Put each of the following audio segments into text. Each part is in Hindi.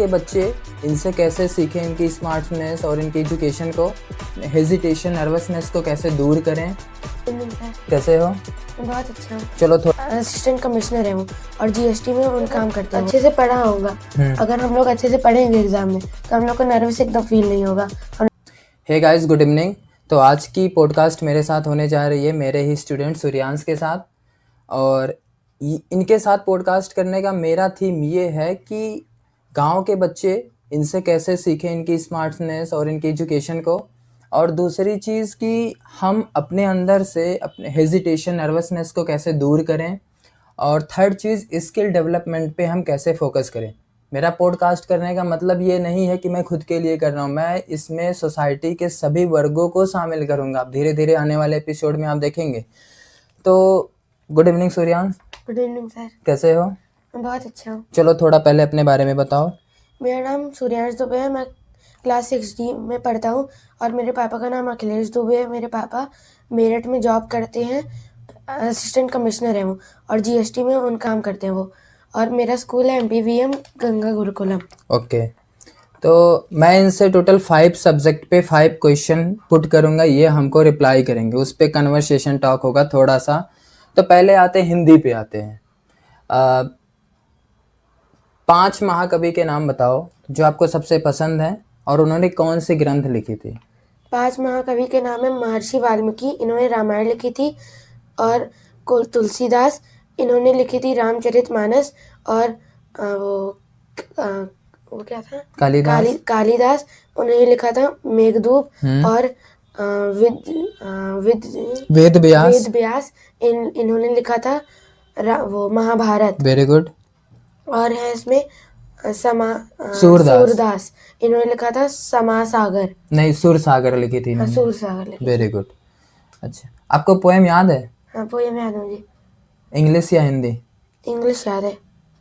के बच्चे इनसे कैसे सीखें, इनकी स्मार्टनेस और इनकी एजुकेशन को, हेजिटेशन नर्वसनेस को कैसे दूर करें। कैसे हो? बहुत अच्छा। चलो असिस्टेंट कमिश्नर है वो और जीएसटी में उन काम करते हैं। अच्छे से पढ़ा होगा। अगर हम लोग अच्छे से पढ़ेंगे एग्जाम में तो हम लोग को नर्वस एकदम फील नहीं होगा। Hey guys, good evening. तो आज की पॉडकास्ट मेरे साथ होने जा रही है मेरे ही स्टूडेंट सूर्यांश के साथ, और इनके साथ पॉडकास्ट करने का मेरा थीम ये है कि गांव के बच्चे इनसे कैसे सीखें, इनकी स्मार्टनेस और इनकी एजुकेशन को, और दूसरी चीज़ कि हम अपने अंदर से अपने हेजिटेशन नर्वसनेस को कैसे दूर करें, और थर्ड चीज़ स्किल डेवलपमेंट पे हम कैसे फोकस करें। मेरा पॉडकास्ट करने का मतलब ये नहीं है कि मैं खुद के लिए कर रहा हूँ, मैं इसमें सोसाइटी के सभी वर्गों को शामिल करूँगा। आप धीरे धीरे आने वाले एपिसोड में आप देखेंगे। तो good evening Suryansh. Good evening sir. कैसे हो? बहुत अच्छा हूँ। चलो थोड़ा पहले अपने बारे में बताओ। मेरा नाम सूर्यांश दुबे है। मैं क्लास 6D में पढ़ता हूँ और मेरे पापा का नाम अखिलेश दुबे है। मेरे पापा मेरठ में जॉब करते हैं, असिस्टेंट कमिश्नर है वो, और जीएसटी में उन काम करते हैं वो। और मेरा स्कूल है MPVM गंगा गुरुकुलम। ओके, तो मैं इनसे टोटल 5 सब्जेक्ट पे 5 क्वेश्चन पुट करूँगा, ये हमको रिप्लाई करेंगे, उस पर कन्वर्सेशन टॉक होगा थोड़ा सा। तो पहले आते हैं हिंदी पे आते हैं। 5 महाकवि के नाम बताओ जो आपको सबसे पसंद है और उन्होंने कौन सी ग्रंथ लिखी थी। 5 महाकवि के नाम है महर्षि वाल्मीकि, इन्होंने रामायण लिखी थी, और तुलसीदास, इन्होंने लिखी थी रामचरितमानस, और वो क्या था, कालिदास, उन्होंने लिखा था मेघदूत, और वेद व्यास, इन्होंने लिखा था वो महाभारत। Very good. और है इसमें सूरदास, इन्होंने लिखा था समासागर। नहीं, सुरसागर लिखी थी। सूरसागर लिखी। Very good. अच्छा, आपको पोएम याद है? हाँ, पोएम याद है मुझे। इंग्लिश या हिंदी? इंग्लिश याद है।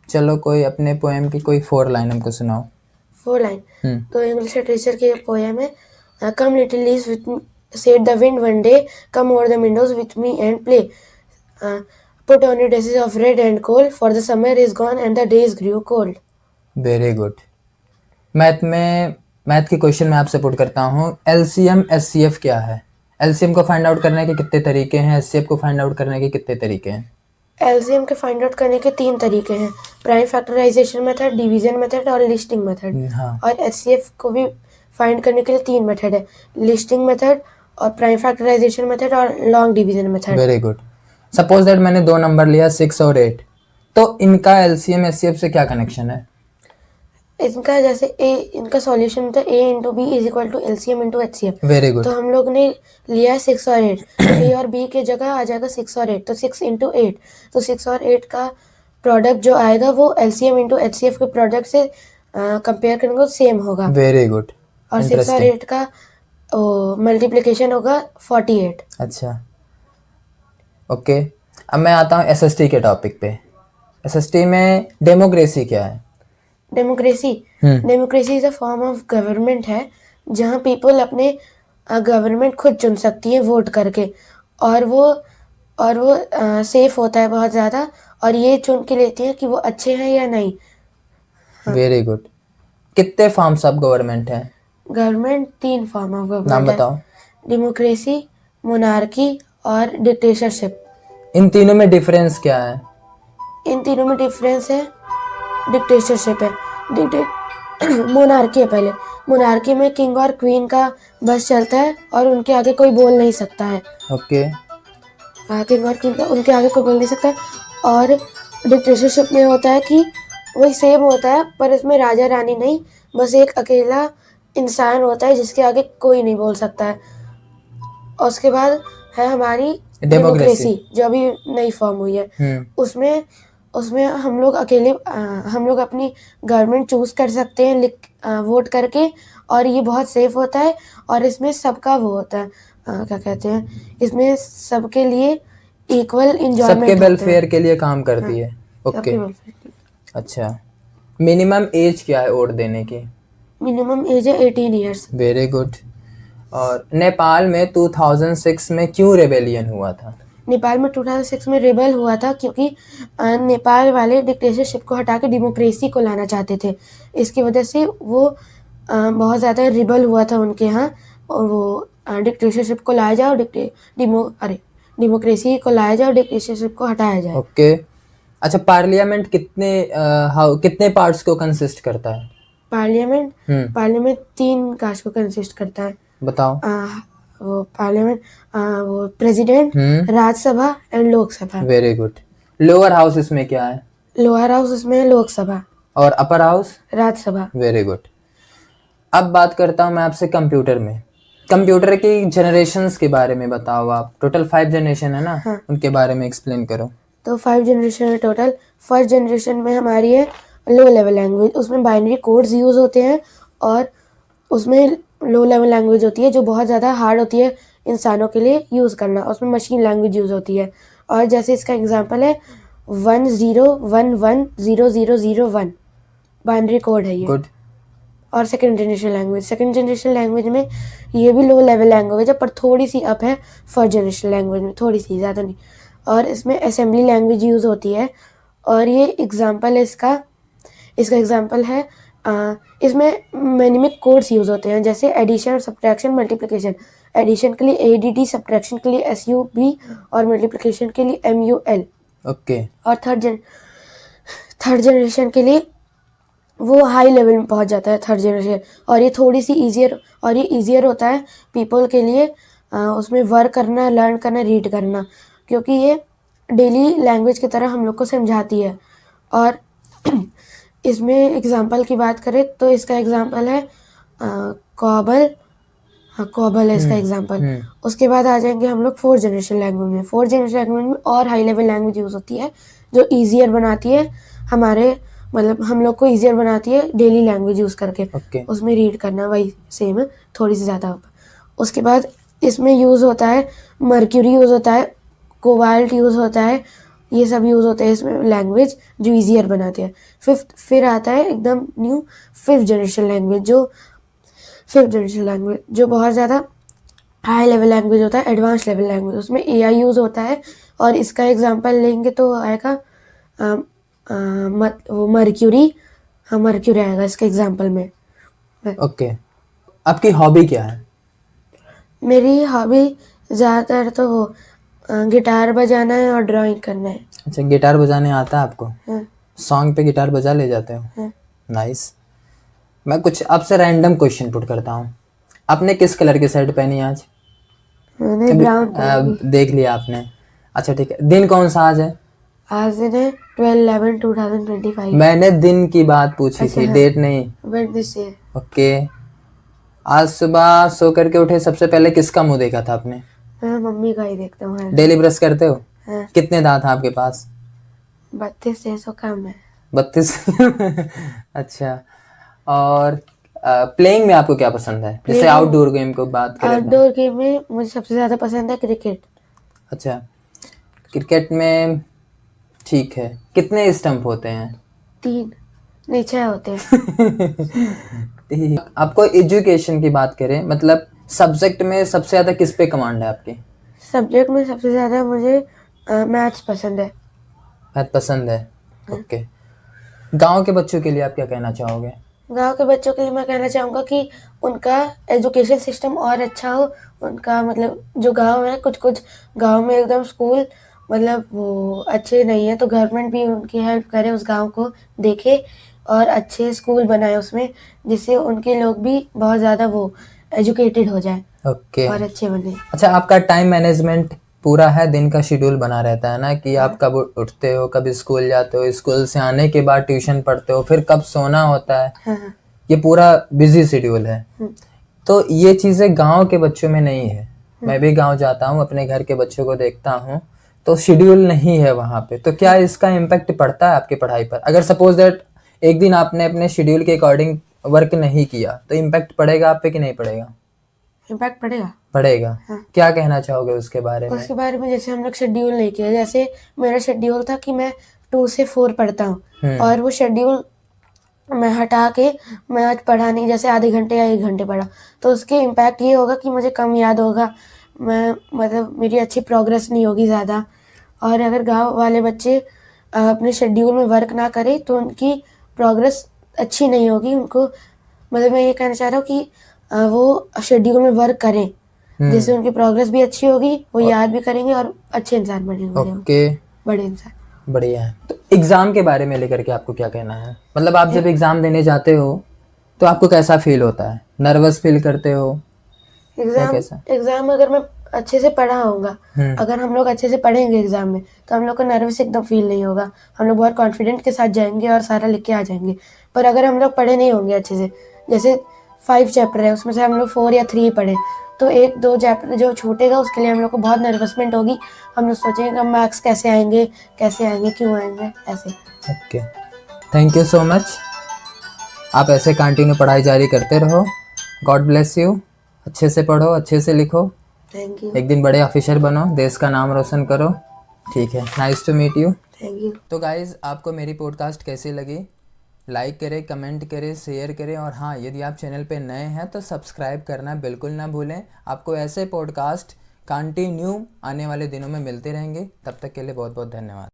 चलो कोई अपने पोएम की कोई 4 लाइन हमको सुनाओ। 4 लाइन? तो इंग्लिश लिटरेचर की पोएम है, कम little leaves with me, said the wind one day, come over the windows with me and play, put on your dresses of red and gold, for the summer is gone and the days grew cold. Very good. Math की क्वेश्चन मैं आपसे पुट करता हूँ। LCM SCF क्या है? LCM को फाइंड आउट करने के कितने तरीके हैं, SCF को फाइंड आउट करने के कितने तरीके हैं? LCM के फाइंड आउट करने के 3 तरीके हैं, prime factorization method, division method और लिस्टिंग मेथड। हाँ। और SCF को भी फाइंड करने के लिए 3 मेथड है, लिस्टिंग मेथड और प्राइम फैक्टराइजेशन मेथड और long division method. Very good. Suppose that मैंने 2 नंबर लिया 6 और 8, तो इनका LCM SCF से क्या कनेक्शन है? इनका जैसे इनका सॉल्यूशन होता है A/B = LCM × HCF। Very good. तो हम लोग ने लिया है 6 और 8, तो A और B के जगह आ जाएगा 6 और 8, तो 6 × 8, तो 6 और 8 का प्रोडक्ट जो आएगा वो LCM × HCF के प्रोडक्ट से कंपेयर करेंगे तो सेम होगा। Very good. और 6 और 8 का मल्टीप्लिकेशन होगा 48। अच्छा, ओके। अब मैं आता हूँ SST के टॉपिक पे। SST में डेमोक्रेसी क्या है? Democracy is a form of government है जहाँ पीपल अपने गवर्नमेंट खुद चुन सकती है वोट करके, और वो सेफ होता है बहुत ज़्यादा, और ये चुन के लेती है कि वो अच्छे हैं या नहीं। Very good. कितने फॉर्म्स ऑफ गवर्नमेंट है? Government 3 form of government. नाम बताओ। डेमोक्रेसी, मोनार्की और डिक्टेटरशिप। इन तीनों में डिफरेंस क्या है? इन तीनों में डिफरेंस है, डिक्टेटरशिप है, मोनार्की है। पहले मोनार्की में किंग और क्वीन का बस चलता है और उनके आगे कोई बोल नहीं सकता है। ओके। किंग और क्वीन का उनके आगे कोई बोल नहीं सकता है। और डिक्टेटरशिप में होता है कि वही सेम होता है, पर इसमें राजा रानी नहीं, बस एक अकेला इंसान होता है जिसके आगे कोई नहीं बोल सकता है। और उसके बाद है हमारी डेमोक्रेसी जो अभी नई फॉर्म हुई है। उसमें हम लोग अपनी गवर्नमेंट चूज कर सकते हैं वोट करके, और ये बहुत सेफ होता है, और इसमें सबका वो होता है, क्या कहते हैं, इसमें सबके लिए इक्वल एंजॉयमेंट, सबके वेलफेयर के लिए काम करती है। ओके। अच्छा, मिनिमम एज क्या है वोट देने की? मिनिमम एज है 18 ईयर्स। Very good. और नेपाल में 2006 में क्यों रेबेलियन हुआ था? नेपाल में 2006 में रिबल हुआ था क्योंकि नेपाल वाले डिक्टेटरशिप को हटा के डेमोक्रेसी को लाना चाहते थे। इसकी वजह से वो बहुत ज़्यादा रिबल हुआ था उनके यहाँ, और वो डिक्टेटरशिप को लाया जाए और डेमोक्रेसी को लाया जाए और डिक्टेटरशिप को हटाया जाए। ओके। अच्छा, पार्लियामेंट कितने पार्ट्स को कंसिस्ट करता है? पार्लियामेंट 3 कास्ट को कंसिस्ट करता है। बताओ। वो पार्लियामेंट वो president, Rajya Sabha and Lok Sabha. Very good. Lower house इसमें क्या है? लोअर हाउस इसमें लोकसभा और upper house? Rajya Sabha. Very good. अब बात करता हूँ मैं आपसे कंप्यूटर में। कंप्यूटर की जनरेशन्स के बारे में बताओ आप। टोटल 5 जनरेशन है ना? हाँ। उनके बारे में एक्सप्लेन करो। तो 5 जनरेशन है टोटल। फर्स्ट जनरेशन में हमारी है लो लेवल लैंग्वेज, उसमें बाइनरी कोड्स यूज होते हैं और उसमें लो लेवल लैंग्वेज होती है जो बहुत ज़्यादा हार्ड होती है इंसानों के लिए यूज़ करना। उसमें मशीन लैंग्वेज यूज़ होती है, और जैसे इसका एग्जांपल है 10110001 बाइनरी कोड है ये। गुड। और सेकंड जनरेशन लैंग्वेज में ये भी लो लेवल लैंग्वेज है, पर थोड़ी सी अप है फर्स्ट जनरेशन लैंग्वेज में, थोड़ी सी, ज़्यादा नहीं। और इसमें असेंबली लैंग्वेज यूज़ होती है, और ये एग्जांपल है इसका एग्जांपल है इसमें मैनिमिक कोड्स यूज़ होते हैं, जैसे एडिशन, सब्ट्रैक्शन, मल्टीप्लिकेशन। एडिशन के लिए ADD, सब्ट्रैक्शन के लिए SUB और मल्टीप्लिकेशन के लिए MUL। ओके। और थर्ड जनरेशन के लिए वो हाई लेवल में पहुंच जाता है थर्ड जनरेशन, और ये थोड़ी सी ईजियर होता है पीपल के लिए उसमें वर्क करना, लर्न करना, रीड करना, क्योंकि ये डेली लैंग्वेज की तरह हम लोग को समझाती है। और इसमें एग्जांपल की बात करें तो इसका एग्जांपल है कॉबल। हाँ, कॉबल है इसका एग्जांपल। उसके बाद आ जाएंगे हम लोग फोर्थ जनरेशन लैंग्वेज में। फोर्थ जनरेशन लैंग्वेज में और हाई लेवल लैंग्वेज यूज़ होती है जो ईजियर बनाती है हम लोग को ईजियर बनाती है डेली लैंग्वेज यूज़ करके। उसमें रीड करना वही सेम है, थोड़ी सी ज़्यादा होता है। उसके बाद इसमें यूज़ होता है मर्क्यूरी यूज़ होता है, कोबाल्ट यूज़ होता है, ये सब यूज़ होते हैं इसमें लैंग्वेज जो ईजियर बनाते हैं। फिर आता है एकदम न्यू फिफ्थ जनरेशन लैंग्वेज जो बहुत ज़्यादा हाई लेवल लैंग्वेज होता है, एडवांस लेवल लैंग्वेज। उसमें AI यूज़ होता है, और इसका एग्जांपल लेंगे तो आएगा वो मर्क्यूरी। हाँ, मर्क्यूरी आएगा इसके एग्जांपल में। ओके। आपकी हॉबी क्या है? मेरी हॉबी ज़्यादातर तो वो गिटार बजाना है और ड्राइंग करना है। अच्छा, गिटार बजाने आता है आपको? हाँ। सॉन्ग पे गिटार बजा ले जाते हो? हाँ। नाइस। मैं कुछ आपसे रैंडम क्वेश्चन पुट करता हूँ। आपने किस कलर की शर्ट पहनी आज? मैंने ब्राउन। देख लिया आपने? अच्छा ठीक है। दिन कौन सा आज है? आज दिन है 12/11/2025। मैंने दिन की बात पूछी थी, डेट नहीं। वेडनेसडे। ओके। आज सुबह सो करके उठे सबसे पहले किसका मुंह देखा था आपने? मैं मम्मी का ही देखता हूँ। डेली ब्रश करते हो? हाँ। कितने दांत हैं आपके पास? 32 कम है। 32। अच्छा। और प्लेइंग में आपको क्या पसंद है? जैसे आउटडोर गेम को बात करें। आउटडोर गेम में मुझे सबसे ज़्यादा पसंद है क्रिकेट। अच्छा, क्रिकेट में ठीक है। कितने स्टंप होते हैं? 3 नहीं 6 होते हैं। आपको एजुकेशन की बात करें, मतलब सब्जेक्ट में सबसे ज़्यादा किस पे कमांड है आपकी? सब्जेक्ट में सबसे ज़्यादा मुझे मैथ्स पसंद है। मैथ पसंद है। ओके। गांव के बच्चों के लिए आप क्या कहना चाहोगे? गांव के बच्चों के लिए मैं कहना चाहूँगा कि उनका एजुकेशन सिस्टम और अच्छा हो। उनका मतलब जो गांव है, कुछ गांव में एकदम स्कूल मतलब वो अच्छे नहीं है, तो गवर्नमेंट भी उनकी हेल्प करे, उस गांव को देखे और अच्छे स्कूल बनाए उसमें, जिससे उनके लोग भी बहुत ज़्यादा वो एजुकेटेड हो जाए। ओके। और अच्छे बने। अच्छा, आपका टाइम मैनेजमेंट पूरा है? दिन का शेड्यूल बना रहता है ना कि आप कब उठते हो, कब स्कूल जाते हो, स्कूल से आने के बाद ट्यूशन पढ़ते हो, फिर कब सोना होता है। हाँ। ये पूरा बिजी शेड्यूल है। तो ये चीज़ें गांव के बच्चों में नहीं है। मैं भी गांव जाता हूँ, अपने घर के बच्चों को देखता हूँ, तो शेड्यूल नहीं है वहाँ पे। तो क्या इसका इम्पैक्ट पड़ता है आपकी पढ़ाई पर? अगर सपोज दैट एक दिन आपने अपने शेड्यूल के अकॉर्डिंग वर्क नहीं किया, तो इम्पैक्ट पड़ेगा आप पे कि नहीं पड़ेगा? इम्पैक्ट पड़ेगा। हाँ। क्या कहना चाहोगे उसके बारे में? उसके बारे में जैसे हम लोग शेड्यूल नहीं किया, जैसे मेरा शेड्यूल था कि मैं 2 से 4 पढ़ता हूँ, और वो शेड्यूल मैं हटा के मैं आज पढ़ा नहीं, जैसे आधे घंटे या 1 घंटे पढ़ा, तो उसके इम्पैक्ट ये होगा कि मुझे कम याद होगा, मैं मतलब मेरी अच्छी प्रोग्रेस नहीं होगी ज़्यादा। और अगर गांव वाले बच्चे अपने शेड्यूल में वर्क ना करें तो उनकी प्रोग्रेस अच्छी नहीं होगी। उनको मतलब मैं ये कहना चाह रहा हूँ कि वो शेड्यूल में वर्क करें, जिससे उनकी प्रोग्रेस भी अच्छी होगी, वो याद भी करेंगे और अच्छे इंसान बनेंगे, ओके, बड़े इंसान। बढ़िया है। तो एग्ज़ाम के बारे में लेकर के आपको क्या कहना है? मतलब आप जब एग्ज़ाम देने जाते हो तो आपको कैसा फील होता है? नर्वस फील करते हो या कैसा? एग्ज़ाम अगर मैं अच्छे से पढ़ा होऊंगा, अगर हम लोग अच्छे से पढ़ेंगे एग्ज़ाम में, तो हम लोग को नर्वस एकदम फील नहीं होगा। हम लोग बहुत कॉन्फिडेंट के साथ जाएंगे और सारा लिख के आ जाएंगे। पर अगर हम लोग पढ़े नहीं होंगे अच्छे से, जैसे 5 चैप्टर है उसमें से हम लोग 4 या 3 पढ़े, तो 1-2 चैप्टर जो छूटेगा उसके लिए हम लोग को बहुत नर्वसमेंट होगी। हम लोग सोचेंगे मार्क्स कैसे आएंगे, क्यों आएंगे, ऐसे। Okay, thank you so much. आप ऐसे कंटिन्यू पढ़ाई जारी करते रहो। God bless you. अच्छे से पढ़ो, अच्छे से लिखो, थैंक यू। एक दिन बड़े ऑफिसर बनो, देश का नाम रोशन करो। ठीक है, nice to meet you. Thank you. तो गाइज़, आपको मेरी पॉडकास्ट कैसी लगी? लाइक करें, कमेंट करें, शेयर करें, और हाँ, यदि आप चैनल पे नए हैं तो सब्सक्राइब करना बिल्कुल ना भूलें। आपको ऐसे पॉडकास्ट कंटिन्यू आने वाले दिनों में मिलते रहेंगे। तब तक के लिए बहुत बहुत धन्यवाद।